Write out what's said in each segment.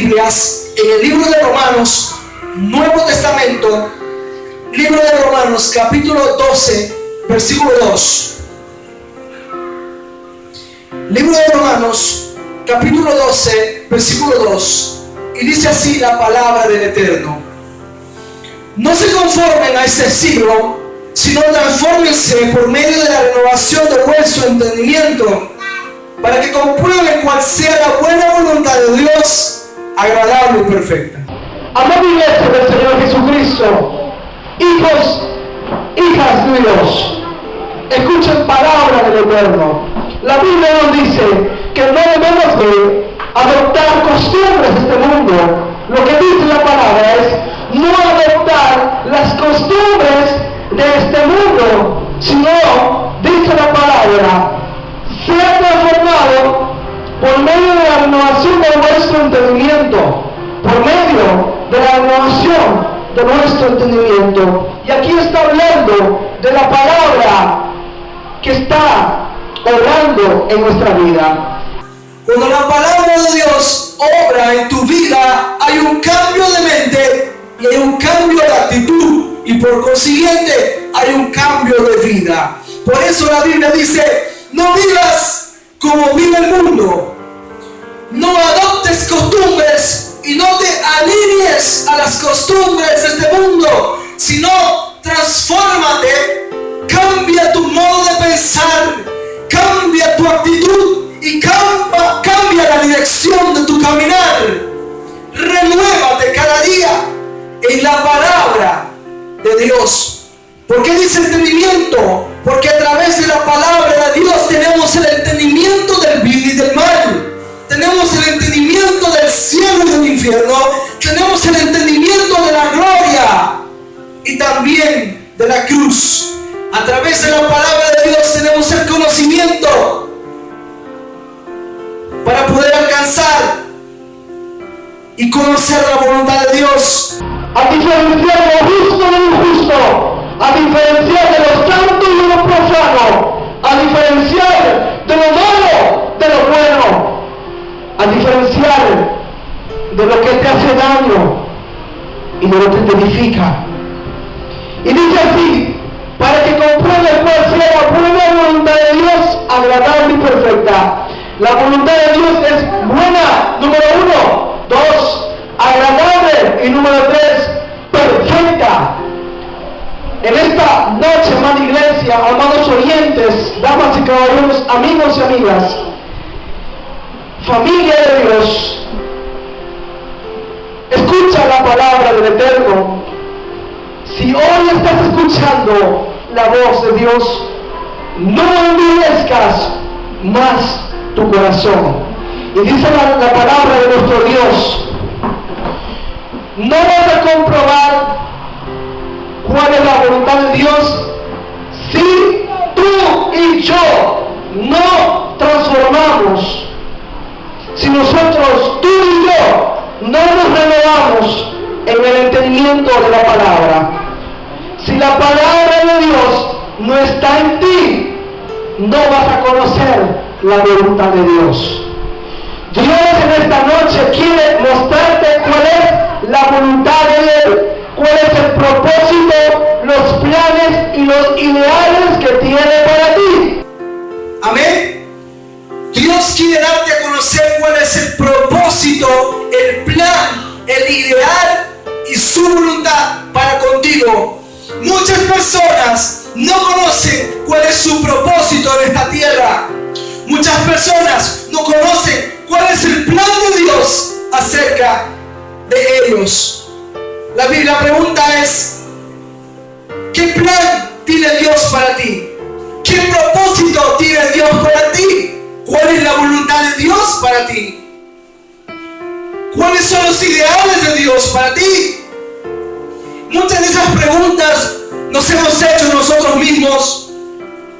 Biblias en el libro de Romanos, Nuevo Testamento, libro de Romanos, capítulo 12, versículo 2. Libro de Romanos, capítulo 12, versículo 2. Y dice así la palabra del Eterno: no se conformen a este siglo, sino transfórmense por medio de la renovación de vuestro entendimiento, para que comprueben cuál sea la buena voluntad de Dios, agradable y perfecta. Amada iglesia del Señor Jesucristo, hijos, hijas de Dios, escuchen palabra del Eterno. La Biblia nos dice que no debemos de adoptar costumbres de este mundo. Lo que dice la palabra es no adoptar las costumbres de este mundo, sino, dice la palabra, ser transformado por medio de la renovación de nuestro entendimiento, por medio de la renovación de nuestro entendimiento. Y aquí está hablando de la palabra que está obrando en nuestra vida. Cuando la palabra de Dios obra en tu vida, hay un cambio de mente y hay un cambio de actitud, y por consiguiente hay un cambio de vida. Por eso la Biblia dice: no vivas como vive el mundo, no adoptes costumbres y no te alinees a las costumbres de este mundo, sino transfórmate, cambia tu modo de pensar, cambia tu actitud y cambia la dirección de tu caminar. Renuévate cada día en la palabra de Dios. ¿Por qué dice entendimiento? Porque a través de la palabra de Dios tenemos el entendimiento del bien y del mal. Tenemos el entendimiento del cielo y del infierno. Tenemos el entendimiento de la gloria y también de la cruz. A través de la palabra de Dios tenemos el conocimiento para poder alcanzar y conocer la voluntad de Dios. A diferenciar de lo justo de lo injusto, a diferenciar de lo santo y de lo profano, a diferenciar de lo malo de lo bueno, a diferenciar de lo que te hace daño y de lo que te edifica. Y dice así: para que compruebe cuál sea la buena voluntad de Dios, agradable y perfecta. La voluntad de Dios es buena, número 1. 2, agradable. Y número 3, perfecta. En esta noche, amada iglesia, amados oyentes, damas y caballeros, amigos y amigas, familia de Dios, escucha la palabra del Eterno. Si hoy estás escuchando la voz de Dios, no endurezcas más tu corazón. Y dice la palabra de nuestro Dios: no vas a comprobar cuál es la voluntad de Dios si tú y yo no transformamos, si nosotros, tú y yo, no nos renovamos en el entendimiento de la palabra. Si la palabra de Dios no está en ti, no vas a conocer la voluntad de Dios. Dios en esta noche quiere mostrarte cuál es la voluntad de Él, cuál es el propósito, los planes y los ideales que tiene para ti. Amén. Dios quiere darte a conocer cuál es el propósito, el plan, el ideal y su voluntad para contigo. Muchas personas no conocen cuál es su propósito en esta tierra. Muchas personas no conocen cuál es el plan de Dios acerca de ellos. La Biblia pregunta es: ¿qué plan tiene Dios para ti? ¿Qué propósito tiene Dios para ti? ¿Cuál es la voluntad de Dios para ti? ¿Cuáles son los ideales de Dios para ti? Muchas de esas preguntas nos hemos hecho nosotros mismos.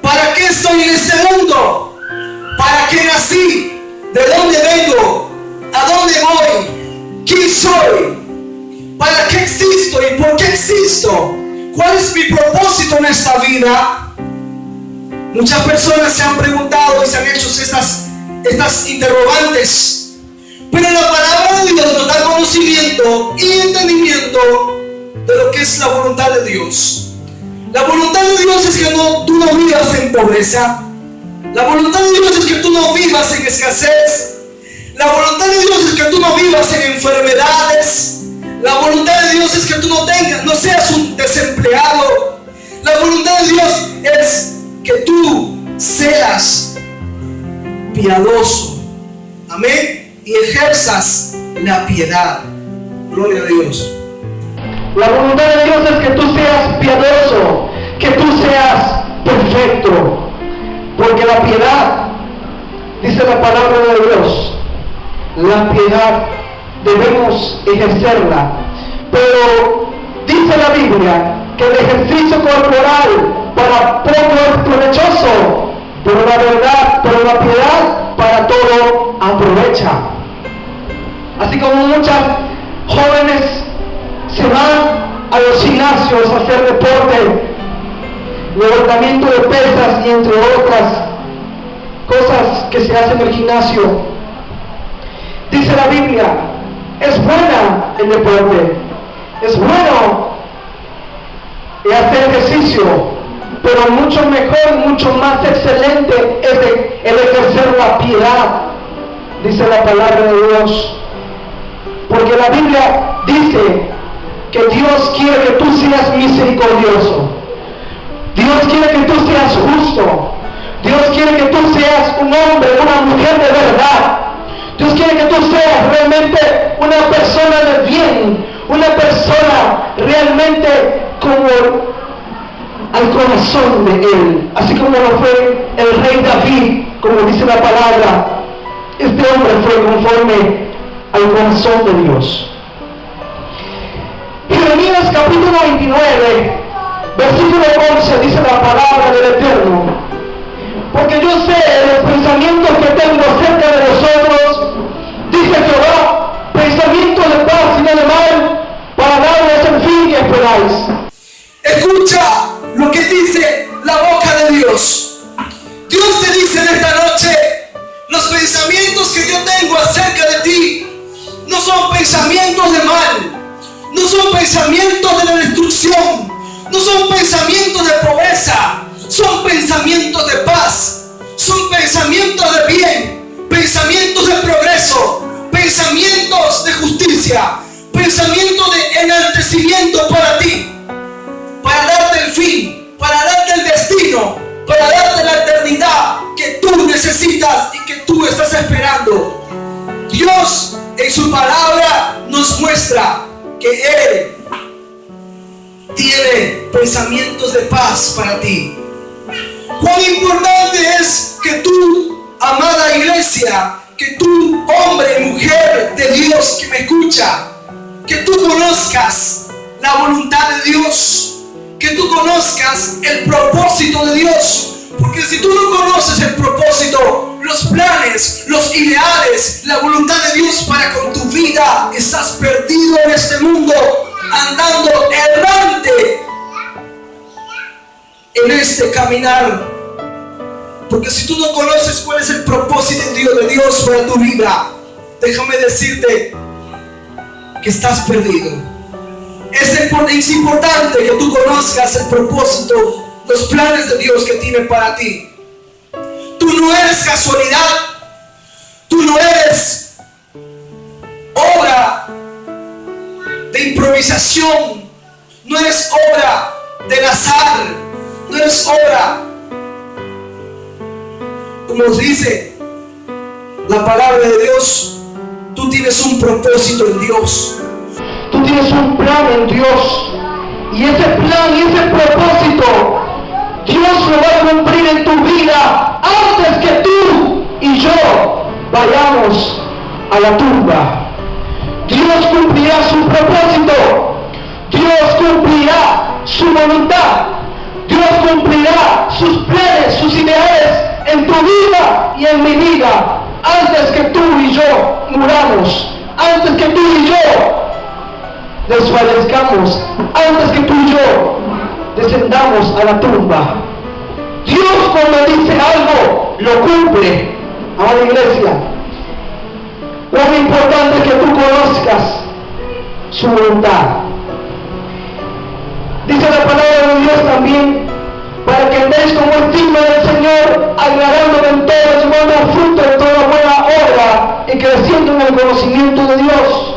¿Para qué estoy en este mundo? ¿Para qué nací? ¿De dónde vengo? ¿A dónde voy? ¿Quién soy? ¿Para qué existo y por qué existo? ¿Cuál es mi propósito en esta vida? Muchas personas se han preguntado y se han hecho estas interrogantes. Pero la palabra de Dios nos da conocimiento y entendimiento de lo que es la voluntad de Dios. La voluntad de Dios es que tú no vivas en pobreza. La voluntad de Dios es que tú no vivas en escasez. La voluntad de Dios es que tú no vivas en enfermedades. La voluntad de Dios es que tú no seas un desempleado. La voluntad de Dios es que tú seas piadoso. Amén. Y ejerzas la piedad. Gloria a Dios. La voluntad de Dios es que tú seas piadoso, que tú seas perfecto. Porque la piedad, dice la palabra de Dios, la piedad debemos ejercerla. Pero dice la Biblia que el ejercicio corporal para poco es provechoso, pero la piedad para todo aprovecha. Así como muchas jóvenes se van a los gimnasios a hacer deporte, levantamiento de pesas y entre otras cosas que se hacen en el gimnasio, dice la Biblia, es buena el deporte, es bueno hacer ejercicio, pero mucho mejor, mucho más excelente es el ejercer la piedad, dice la palabra de Dios. Porque la Biblia dice que Dios quiere que tú seas misericordioso. Dios quiere que tú seas justo. Dios quiere que tú seas un hombre, una mujer de verdad. Dios quiere que tú seas realmente una persona de bien, una persona realmente como al corazón de Él. Así como lo fue el rey David, como dice la palabra, este hombre fue conforme al corazón de Dios. Jeremías capítulo 29, versículo 11 dice la palabra del Eterno: porque yo sé los pensamientos que tengo acerca de vosotros, dice Jehová, pensamientos de paz y no de mal, para darles el fin que esperáis. Escucha lo que dice la boca de Dios. Dios te dice en esta noche: los pensamientos que yo tengo acerca de ti no son pensamientos de mal, no son pensamientos de la destrucción, no son pensamientos de pobreza, son pensamientos de paz, son pensamientos de bien, pensamientos de progreso, pensamientos de justicia, pensamientos de enaltecimiento para ti, para darte el fin, para darte el destino, para darte la eternidad que tú necesitas y que tú estás esperando. Dios en su palabra nos muestra que Él tiene pensamientos de paz para ti. Cuán importante es que tú, amada iglesia, que tú, hombre, mujer de Dios que me escucha, que tú conozcas la voluntad de Dios, que tú conozcas el propósito de Dios. Porque si tú no conoces el propósito, los planes, los ideales, la voluntad de Dios para con tu vida, estás perdido en este mundo, andando errante en este caminar. Porque si tú no conoces cuál es el propósito de Dios para tu vida, déjame decirte que estás perdido. Es importante que tú conozcas el propósito, los planes de Dios que tiene para ti. Tú no eres casualidad, tú no eres obra de improvisación, no eres obra del azar, no eres obra, como dice la palabra de Dios. Tú tienes un propósito en Dios, tú tienes un plan en Dios, y ese plan y ese propósito Dios lo va a cumplir en tu vida antes que tú y yo vayamos a la tumba. Dios cumplirá su propósito, Dios cumplirá su voluntad, Dios cumplirá sus planes, sus ideales en tu vida y en mi vida antes que tú y yo muramos, antes que tú y yo desfallezcamos, antes que tú y yo descendamos a la tumba. Dios, cuando dice algo, lo cumple. Amada iglesia, cuán importante es que tú conozcas su voluntad. Dice la palabra de Dios también, para que andéis como es digno del Señor, agradándole en todo, llevando fruto de toda buena obra y creciendo en el conocimiento de Dios.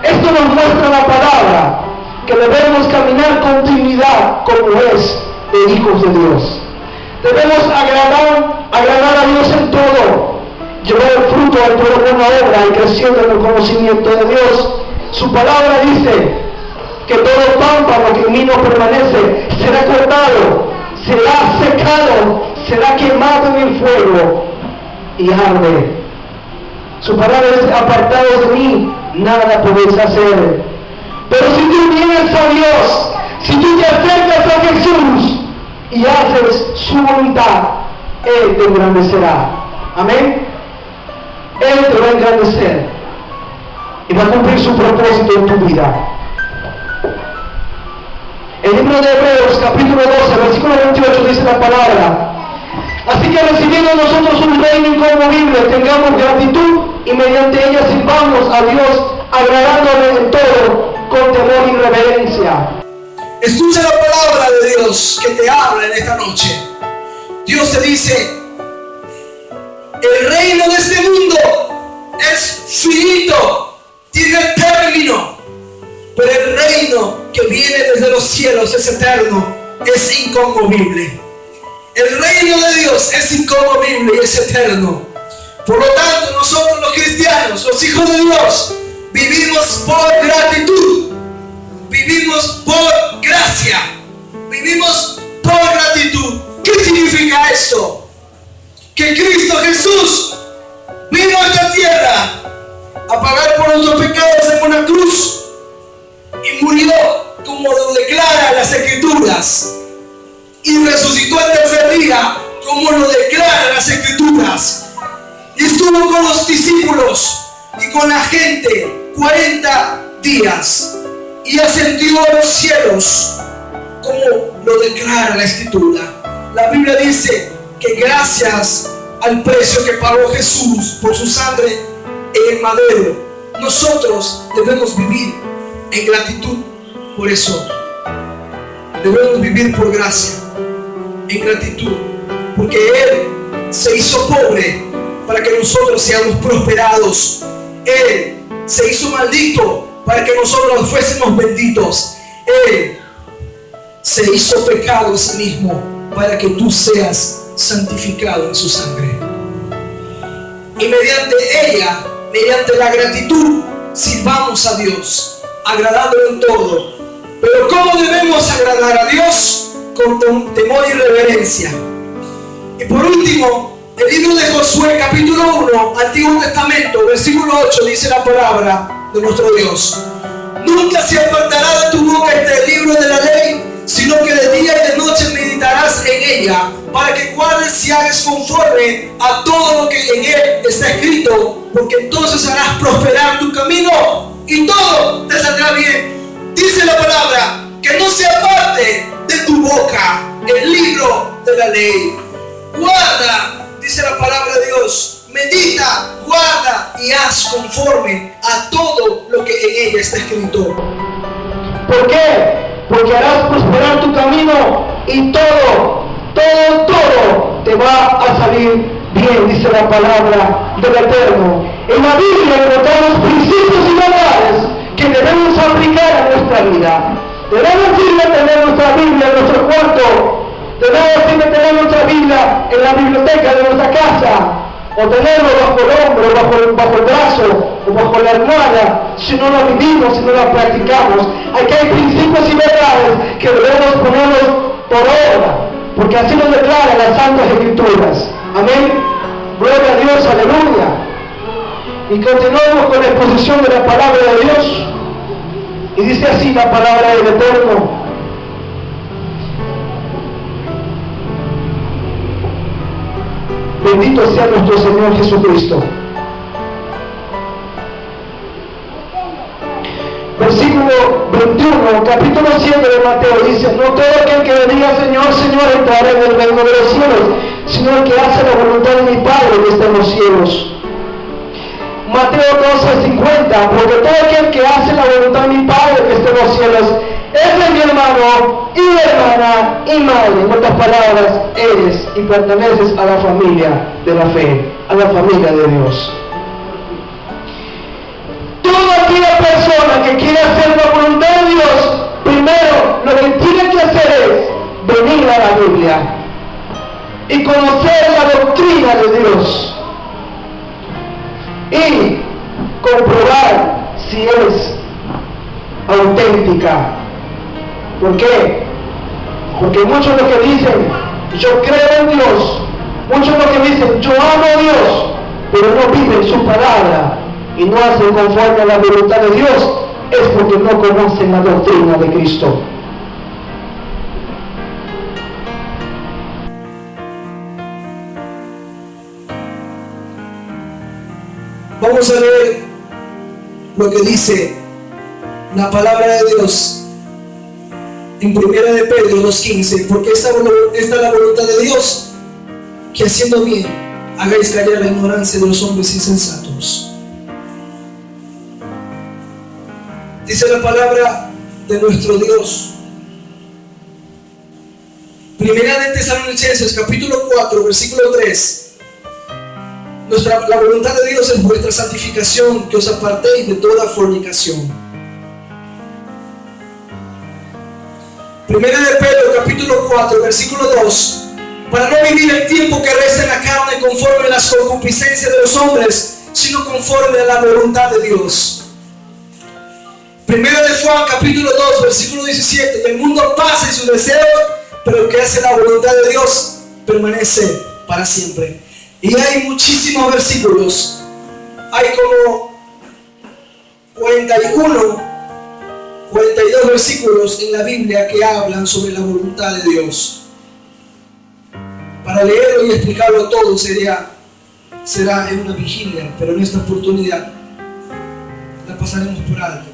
Esto nos muestra la palabra, que debemos caminar con dignidad como es de hijos de Dios. Debemos agradar a Dios en todo, llevar el fruto de toda buena obra y creciendo en el conocimiento de Dios. Su palabra dice que todo pámpano que en mí no permanece será cortado, será secado, será quemado en el fuego y arde. Su palabra dice: apartados de mí, nada podéis hacer. Pero si tú vienes a Dios, si tú te acercas a Jesús y haces su voluntad, Él te engrandecerá. Amén. Él te va a engrandecer y va a cumplir su propósito en tu vida. El libro de Hebreos, capítulo 12, versículo 28, dice la palabra: así que recibiendo nosotros un reino inconmovible, tengamos gratitud y mediante ella sirvamos a Dios, agradándole en todo, con temor y reverencia. Escucha la palabra de Dios que te habla en esta noche. Dios te dice: el reino de este mundo es finito, tiene término, pero el reino que viene desde los cielos es eterno, es inconmovible. El reino de Dios es inconmovible y es eterno. Por lo tanto, nosotros los cristianos, los hijos de Dios, vivimos por gratitud, vivimos por gracia, vivimos por gratitud. ¿Qué significa esto? Que Cristo Jesús vino a esta tierra a pagar por nuestros pecados en una cruz y murió como lo declaran las Escrituras, y resucitó el tercer día como lo declaran las Escrituras, y estuvo con los discípulos y con la gente 40 días y ascendió a los cielos como lo declara la Escritura. La Biblia dice que gracias al precio que pagó Jesús por su sangre en el madero, nosotros debemos vivir en gratitud. Por eso debemos vivir por gracia, en gratitud, porque Él se hizo pobre para que nosotros seamos prosperados. Él se hizo maldito para que nosotros fuésemos benditos. Él se hizo pecado a sí mismo para que tú seas santificado en su sangre. Y mediante ella, mediante la gratitud, sirvamos a Dios, agradándolo en todo. Pero ¿cómo debemos agradar a Dios? Con temor y reverencia. Y por último, el libro de Josué, capítulo 1, Antiguo Testamento, versículo 8, dice la palabra de nuestro Dios: nunca se apartará de tu boca este libro de la ley, sino que de día y de noche meditarás en ella, para que guardes y hagas conforme a todo lo que en él está escrito, porque entonces harás prosperar tu camino y todo te saldrá bien. Dice la palabra que no se aparte de tu boca el libro de la ley. Guarda, dice la palabra de Dios, medita, guarda y haz conforme a todo lo que en ella está escrito. ¿Por qué? Porque harás prosperar tu camino y todo te va a salir bien, dice la palabra del Eterno. En la Biblia encontramos principios y verdades que debemos aplicar a nuestra vida. Debemos ir a tener nuestra Biblia en nuestro cuarto, debemos ir a tener nuestra Biblia en la biblioteca de nuestra casa, o tenerlo bajo el hombro, bajo el brazo, o bajo la almohada, si no lo vivimos, si no lo practicamos. Aquí hay principios y verdades que debemos ponerlos por obra, porque así lo declaran las Santas Escrituras. Amén. Gloria a Dios, aleluya. Y continuamos con la exposición de la palabra de Dios. Y dice así la palabra del Eterno: bendito sea nuestro Señor Jesucristo. Versículo 21, capítulo 7 de Mateo, dice: no todo aquel que me diga Señor, Señor, entrará en el reino de los cielos, sino el que hace la voluntad de mi Padre que está en los cielos. Mateo 12:50, porque todo aquel que hace la voluntad de mi Padre que está en los cielos, ese es mi hermano y mi hermana y madre. En otras palabras, eres y perteneces a la familia de la fe, a la familia de Dios. Toda aquella persona que quiere hacer la voluntad de Dios, primero lo que tiene que hacer es venir a la Biblia y conocer la doctrina de Dios y comprobar si es auténtica. ¿Por qué? Porque muchos lo que dicen, yo creo en Dios, muchos lo que dicen, yo amo a Dios, pero no viven su palabra y no hacen conforme a la voluntad de Dios, es porque no conocen la doctrina de Cristo. Vamos a leer lo que dice la palabra de Dios en 1 de Pedro 2:15, porque esta es la voluntad de Dios, que haciendo bien hagáis callar la ignorancia de los hombres insensatos. Dice la palabra de nuestro Dios. Primera de Tesalonicenses capítulo 4 versículo 3. La voluntad de Dios es vuestra santificación, que os apartéis de toda fornicación. Primera de Pedro capítulo 4 versículo 2. Para no vivir el tiempo que resta en la carne conforme a las concupiscencias de los hombres, sino conforme a la voluntad de Dios. Primera de Juan capítulo 2 versículo 17. El mundo pasa y sus deseos, pero el que hace la voluntad de Dios permanece para siempre. Y hay muchísimos versículos, hay como 41, 42 versículos en la Biblia que hablan sobre la voluntad de Dios. Para leerlo y explicarlo todo será en una vigilia, pero en esta oportunidad la pasaremos por alto.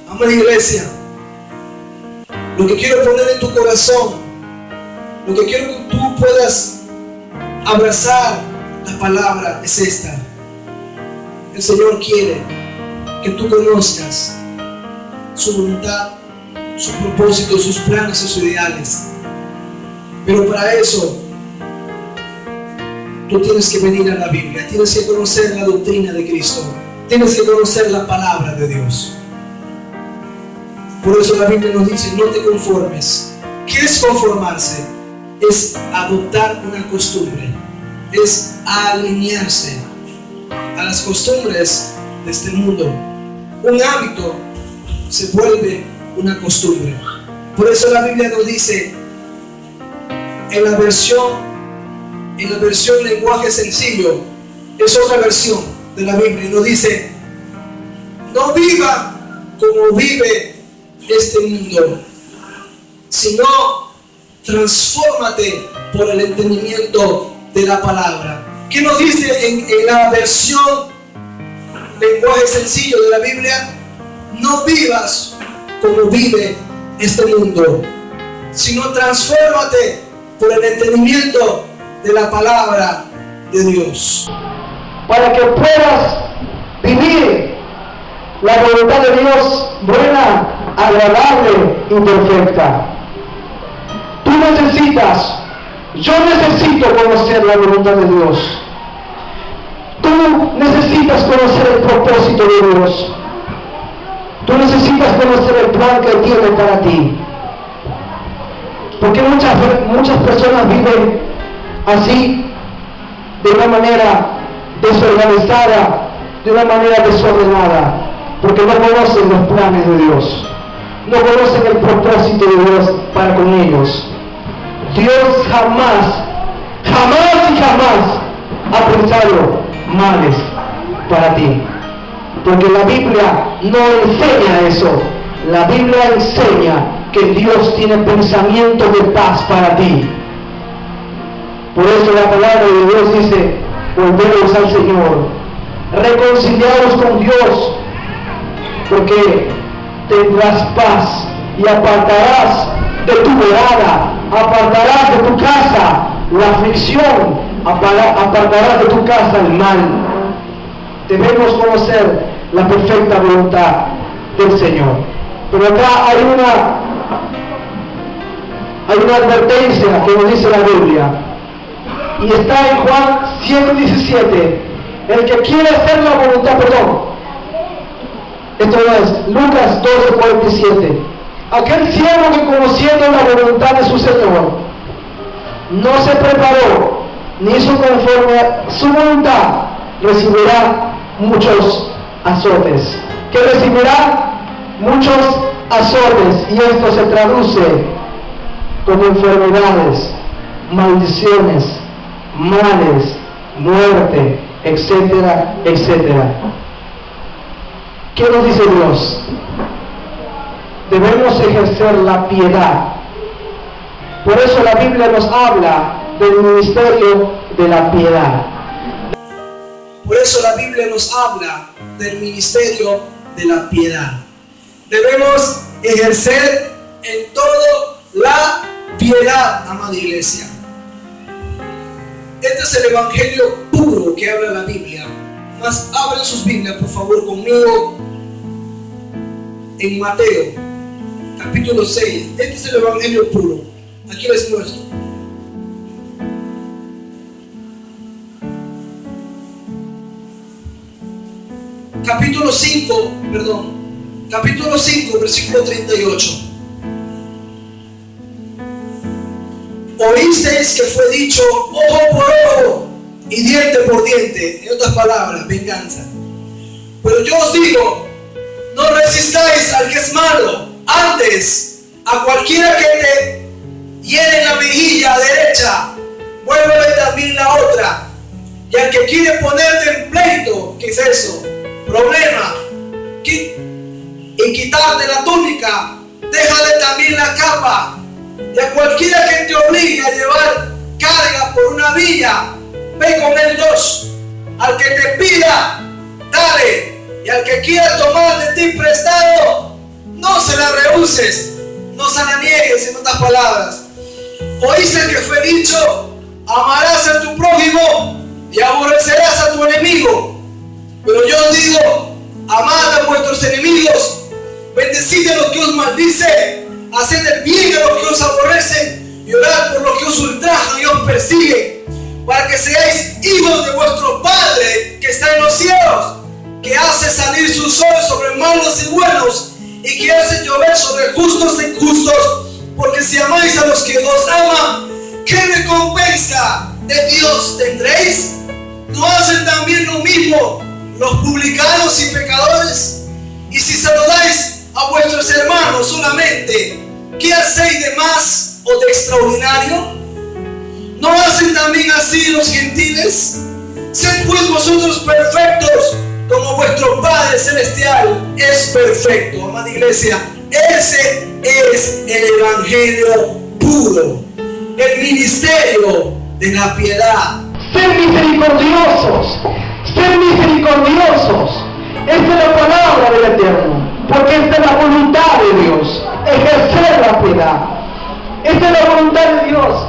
Amada iglesia, lo que quiero poner en tu corazón, lo que quiero que tú puedas abrazar la palabra es esta. El Señor quiere que tú conozcas su voluntad, su propósito, sus planes y sus ideales. Pero para eso tú tienes que venir a la Biblia, tienes que conocer la doctrina de Cristo, tienes que conocer la palabra de Dios. Por eso la Biblia nos dice, no te conformes. ¿Qué es conformarse? Es adoptar una costumbre, es alinearse a las costumbres de este mundo. Un hábito se vuelve una costumbre. Por eso la Biblia nos dice en la versión lenguaje sencillo, es otra versión de la Biblia, y nos dice: no viva como vive este mundo, sino transfórmate por el entendimiento de la palabra. ¿Qué nos dice en la versión lenguaje sencillo de la Biblia? No vivas como vive este mundo, sino transfórmate por el entendimiento de la palabra de Dios, para que puedas vivir la voluntad de Dios buena, agradable y perfecta. Tú necesitas, yo necesito conocer la voluntad de Dios. Tú necesitas conocer el propósito de Dios. Tú necesitas conocer el plan que Él tiene para ti. Porque muchas personas viven así, de una manera desorganizada, de una manera desordenada, porque no conocen los planes de Dios, no conocen el propósito de Dios para con ellos. Dios jamás ha pensado males para ti, porque la Biblia no enseña eso. La Biblia enseña que Dios tiene pensamientos de paz para ti. Por eso la palabra de Dios dice: volveros al Señor, reconciliaros con Dios, porque tendrás paz y apartarás de tu morada, apartarás de tu casa la aflicción, apartarás de tu casa el mal. debemos conocer la perfecta voluntad del Señor. Pero acá hay una advertencia que nos dice la Biblia, y está en Juan 7:17. El que quiere hacer la voluntad, esto es Lucas 12:47. Aquel siervo que, conociendo la voluntad de su Señor, no se preparó ni hizo conforme a su voluntad, recibirá muchos azotes. Que recibirá muchos azotes, y esto se traduce como enfermedades, maldiciones, males, muerte, etcétera, etcétera. ¿Qué nos dice Dios? Debemos ejercer la piedad. Por eso la Biblia nos habla del ministerio de la piedad. Por eso la Biblia nos habla del ministerio de la piedad. Debemos ejercer en todo la piedad, amada iglesia. Este es el evangelio puro que habla la Biblia. Mas abren sus Biblias, por favor, conmigo en Mateo, capítulo 6. Este es el evangelio puro. Aquí les muestro. Capítulo 5, versículo 38. Oísteis que fue dicho ojo por ojo y diente por diente, en otras palabras, venganza. Pero yo os digo, no resistáis al que es malo, antes a cualquiera que te hiere en la mejilla derecha, vuélvele también la otra. Y al que quiere ponerte en pleito, ¿qué es eso? Problema, y quitarte la túnica, déjale también la capa. Y a cualquiera que te obligue a llevar carga por una villa, ve con él dos. Al que te pida, dale. Y al que quiera tomar de ti prestado, no se la rehuses, no se la niegues, en otras palabras. Oíste que fue dicho, amarás a tu prójimo y aborrecerás a tu enemigo. Pero yo os digo, amad a vuestros enemigos, bendecid a los que os maldicen, haced el bien a los que os aborrecen y orad por los que os ultrajan y os persiguen, para que seáis hijos de vuestro Padre que está en los cielos, que hace salir su sol sobre malos y buenos, y que hace llover sobre justos e injustos. Porque si amáis a los que os aman, ¿qué recompensa de Dios tendréis? ¿No hacen también lo mismo los publicanos y pecadores? Y si saludáis a vuestros hermanos solamente, ¿qué hacéis de más o de extraordinario? ¿No hacen también así los gentiles? Sed pues vosotros perfectos, como vuestro Padre Celestial es perfecto. Amada iglesia, ese es el evangelio puro, el ministerio de la piedad. Ser misericordiosos, ser misericordiosos. Esta es la palabra del Eterno, porque esta es la voluntad de Dios, ejercer la piedad. Esta es la voluntad de Dios.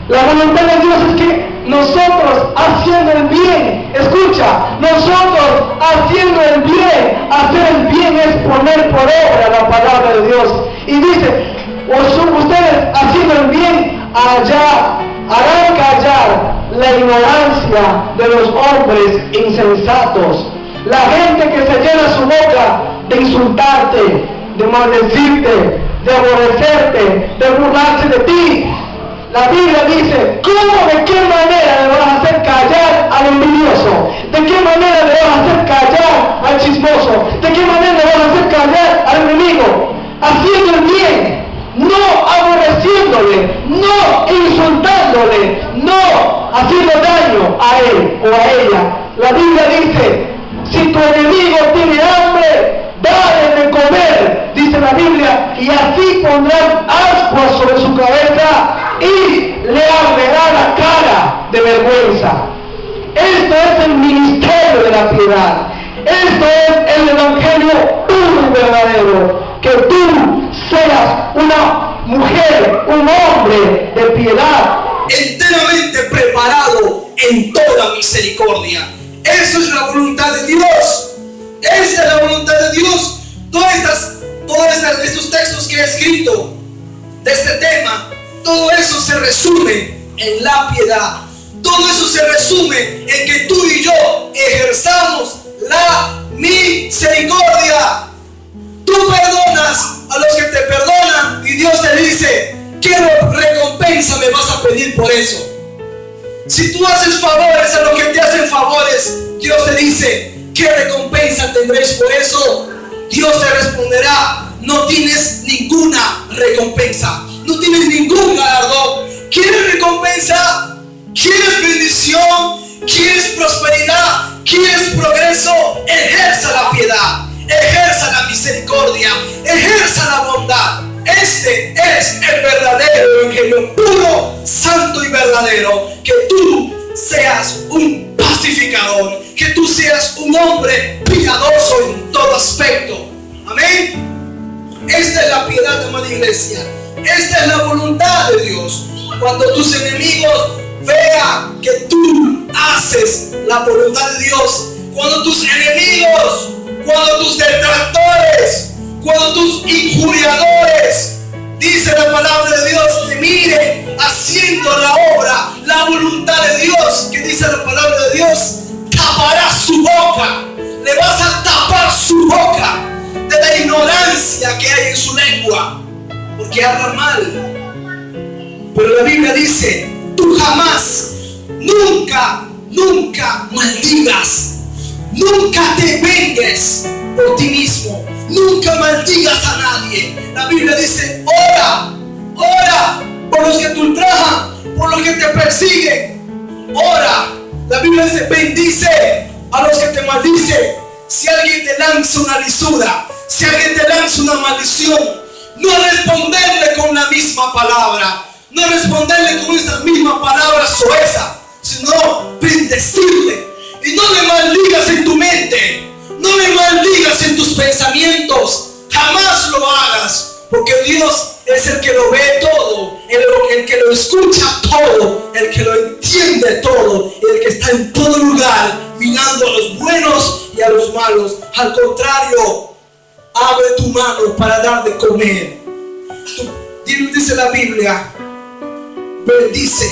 La voluntad de Dios es que nosotros haciendo el bien, escucha, nosotros haciendo el bien, hacer el bien es poner por obra la palabra de Dios. Y dice, ustedes haciendo el bien allá harán callar la ignorancia de los hombres insensatos. La gente que se llena su boca de insultarte, de maldecirte, de aborrecerte, de burlarse de ti. La Biblia dice, ¿cómo, de qué manera le vas a hacer callar al envidioso? ¿De qué manera le vas a hacer callar al chismoso? ¿De qué manera le vas a hacer callar al enemigo? Haciendo el bien, no aborreciéndole, no insultándole, no haciendo daño a él o a ella. La Biblia dice, si tu enemigo tiene hambre, dale de comer, dice la Biblia, y así pondrán ascuas sobre su cabeza y le arderá la cara de vergüenza. Esto es el ministerio de la piedad. Esto es el evangelio puro y verdadero. Que tú seas una mujer, un hombre de piedad, enteramente preparado en toda misericordia, Eso es la voluntad de Dios. Esa es la voluntad de Dios. Todos estos textos que he escrito de este tema, todo eso se resume en la piedad. Todo eso se resume en que tú y yo ejerzamos la misericordia. Tú perdonas a los que te perdonan y Dios te dice: ¿qué recompensa me vas a pedir por eso? Si tú haces favores a los que te hacen favores, Dios te dice: ¿qué recompensa tendréis por eso? Dios te responderá: no tienes ninguna recompensa, no tienes ningún galardón. ¿Quieres recompensa? ¿Quieres bendición? ¿Quieres prosperidad? ¿Quieres progreso? Ejerza la piedad, ejerza la misericordia, ejerza la bondad. Este es el verdadero evangelio, puro, santo y verdadero. Que tú seas un pacificador, que tú seas un hombre piadoso en todo aspecto. Amén. Esta es la piedad, amada iglesia. Esta es la voluntad de Dios. Cuando tus enemigos vean que tú haces la voluntad de Dios, cuando tus enemigos, cuando tus detractores, cuando tus injuriadores, dice la palabra de Dios, te miren haciendo la obra, la voluntad de Dios, que dice la palabra de Dios, taparás su boca. Le vas a tapar su boca de la ignorancia que hay en su lengua, porque habla mal. Pero la Biblia dice: tú jamás, nunca maldigas, nunca te vengues por ti mismo, nunca maldigas a nadie. La Biblia dice: ora por los que te ultrajan, por los que te persiguen. Ora. La Biblia dice: bendice a los que te maldicen. Si alguien te lanza una lisura, si alguien te lanza una maldición, no responderle con la misma palabra, no responderle con esa misma palabra soeza, sino bendecirle. Y no le maldigas en tu mente, no le maldigas en tus pensamientos. Jamás lo hagas, porque Dios es el que lo ve todo, el que lo escucha todo, el que lo entiende todo, el que está en todo lugar, mirando a los buenos y a los malos. Al contrario, abre tu mano para dar de comer. Dice la Biblia: bendice